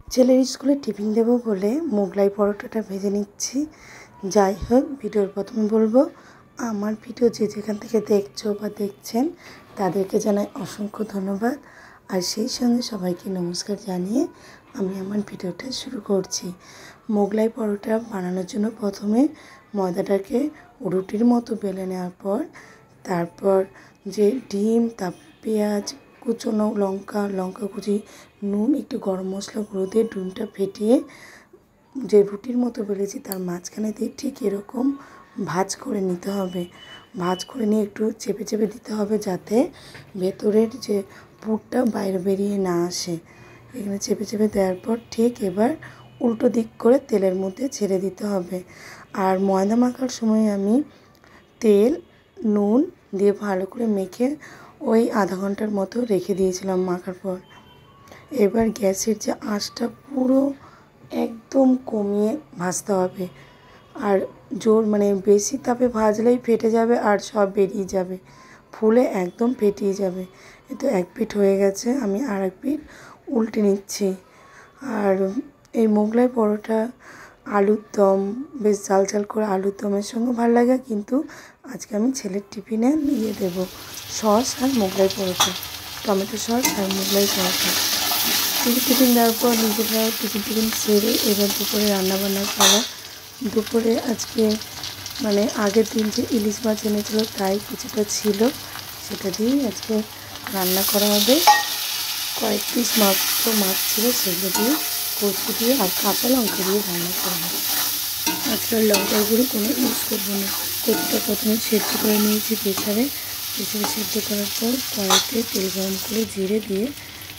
ছেলের স্কুলে টিফিন দেবো বলে মোগলাই পরোটাটা ভেজে নিচ্ছি। যাই হোক, ভিডিওর প্রথমে বলবো, আমার ভিডিও যে যেখান থেকে দেখছো বা দেখছেন তাদেরকে জানাই অসংখ্য ধন্যবাদ। আর সেই সঙ্গে সবাইকে নমস্কার জানিয়ে আমি আমার ভিডিওটা শুরু করছি। মোগলাই পরোটা বানানোর জন্য প্রথমে ময়দাটাকে রুটির মতো বেলে নেওয়ার পর তারপর যে ডিম, পেঁয়াজ কুচনো, লঙ্কা কুচি, নুন, একটু গরম মশলা গুঁড়ো দিয়ে ডিমটা ফেটিয়ে যে রুটির মতো বেলেছি তার মাঝখানে দিয়ে ঠিক এরকম ভাঁজ করে নিতে হবে। ভাঁজ করে নিয়ে একটু চেপে চেপে দিতে হবে যাতে ভেতরের যে পুরটা বাইরে বেরিয়ে না আসে। এখানে চেপে চেপে দেওয়ার পর ঠিক এবার উল্টো দিক করে তেলের মধ্যে ছেড়ে দিতে হবে। আর ময়দা মাখার সময় আমি তেল, নুন দিয়ে ভালো করে মেখে ওই আধা ঘন্টার মতো রেখে দিয়েছিলাম মাখার পর। এবার গ্যাসের যে আঁচটা পুরো একদম কমিয়ে ভাজতে হবে। আর জোর বেশি তাপে ভাজলেই ফেটে যাবে আর সব বেরিয়ে যাবে, ফুলে একদম ফেটিয়ে যাবে। এতো এক পিঠ হয়ে গেছে, আমি আর এক পিঠ উল্টে নিচ্ছি। আর এই মোগলাই পরোটা আলুর দম, বেশ ঝাল ঝাল করে আলুর দমের সঙ্গে ভালো লাগে, কিন্তু আজকে আমি ছেলের টিফিনে নিয়ে দেবো সস আর মোগলাই পরোটা, টমেটো সস আর মোগলাই পরোটা। টিফিন দেওয়ার পর নিজেরাও টিফিন সেরে এবার দুপুরে রান্নাবান্নার পালা। দুপুরে আজকে আগের দিন যে ইলিশ মাছ এনেছিল তাই কিছুটা ছিল, সেটা দিয়েই আজকে রান্না করা হবে। কয়েক পিস মাত্র মাছ ছিল, সেগুলো দিয়ে কচু দিয়ে আর কাঁচা লঙ্কা দিয়ে রান্না করা হবে। আজকে লঙ্কার গুঁড়ি কোনো ইউজ করবো না। কচুটা প্রথমে সেদ্ধ করে নিয়েছি প্রেসারে সেদ্ধ করার পর কড়াইতে তেল গরম করে জিরে দিয়ে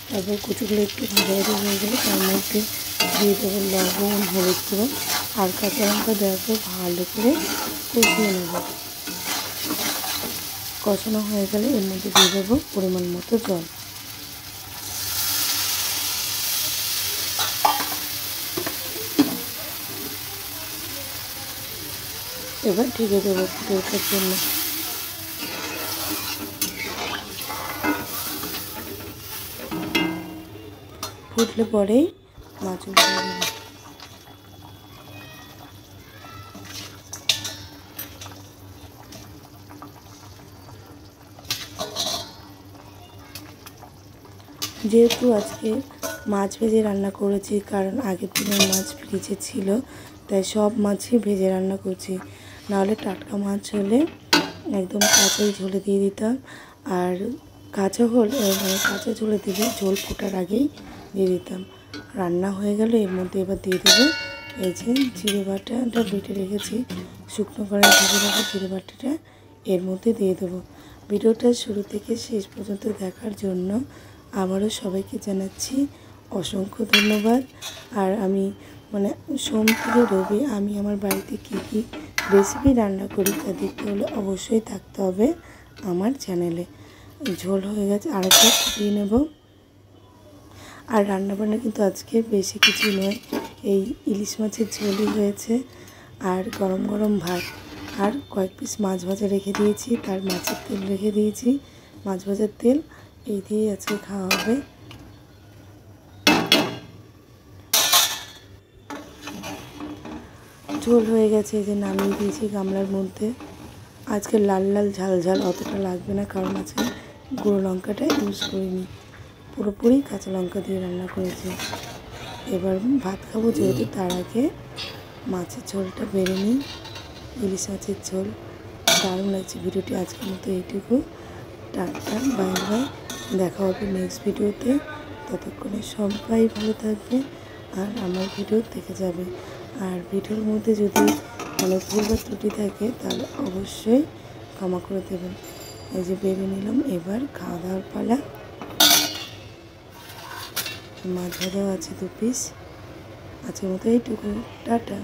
তারপর কচুগুলো একটু ভাজা ভাজা হয়ে গেলে তার মধ্যে দিয়ে দেবো লবণ, হলুদ গুঁড়ো আর কাঁচা লঙ্কা দেওয়ার পর ভালো করে কষিয়ে নেব। কষানো হয়ে গেলে এর মধ্যে দিয়ে দেবো পরিমাণ মতো জল। এবার ঢেকে দেবো ফুটে ওঠার জন্য। ফুটলে পরেই মাছগুলো দিয়ে দেবো। যেহেতু আজকে মাছ ভেজে রান্না করেছি, কারণ আগের দিনের মাছ ফ্রিজে ছিল, তাই সব মাছই ভেজে রান্না করছি। নাহলে টাটকা মাছ হলে একদম কাঁচাই ঝোলে দিয়ে দিতাম। আর কাঁচা ঝোলে দিলে ঝোল ফোটার আগেই দিয়ে দিতাম। রান্না হয়ে গেলে এর মধ্যে এবার দিয়ে দেবো এই যে জিরে বাটাটা বেটে রেখেছি, শুকনো কড়াই ভেজে রাখা জিরে বাটাটা এর মধ্যে দিয়ে দেবো। ভিডিওটা শুরু থেকে শেষ পর্যন্ত দেখার জন্য আবারও সবাইকে জানাচ্ছি অসংখ্য ধন্যবাদ। আর আমি সোম থেকে রবি আমি আমার বাড়িতে কী কী রেসিপি রান্না করি তা দেখতে হলে অবশ্যই থাকতে হবে আমার চ্যানেলে। ঝোল হয়ে গেছে, আরেকটা ফুটিয়ে নেব। আর রান্নাবান্না কিন্তু আজকে বেশি কিছু নয়, এই ইলিশ মাছের ঝোলই হয়েছে আর গরম গরম ভাত আর কয়েক পিস মাছ ভাজা রেখে দিয়েছি, তার মাছের তেল রেখে দিয়েছি, মাছ ভাজার তেল, এই দিয়ে আজকে খাওয়া হবে। ঝোল হয়ে গেছে, এই যে নামিয়ে দিয়েছি গামলার মধ্যে। আজকে লাল লাল ঝাল ঝাল অতটা লাগবে না, কারণ আজকে গুঁড়ো লঙ্কাটা ইউজ করিনি, পুরোপুরি কাঁচা লঙ্কা দিয়ে রান্না করেছি। এবার ভাত খাবো যেহেতু, তার আগে মাছের ঝোলটা বেড়ে নিই। ইলিশ মাছের ঝোল দারুণ লাগছে। ভিডিওটি আজকের মতো এইটুকু। টাটা, বাই বাই, দেখা হবে নেক্সট ভিডিওতে। ততক্ষণে সবাই ভালো থাকবে আর আমার ভিডিও দেখে যাবে। আর ভিডিওর মধ্যে যদি ভুল বা ত্রুটি থাকে তাহলে অবশ্যই ক্ষমা করে দেবেন। এই যে বেড়ে নিলাম, এবার খাওয়া দাওয়ার পালা। মাছ ভাজাও আছে 2 পিস। আজকের মতো এইটুকু, টাটা।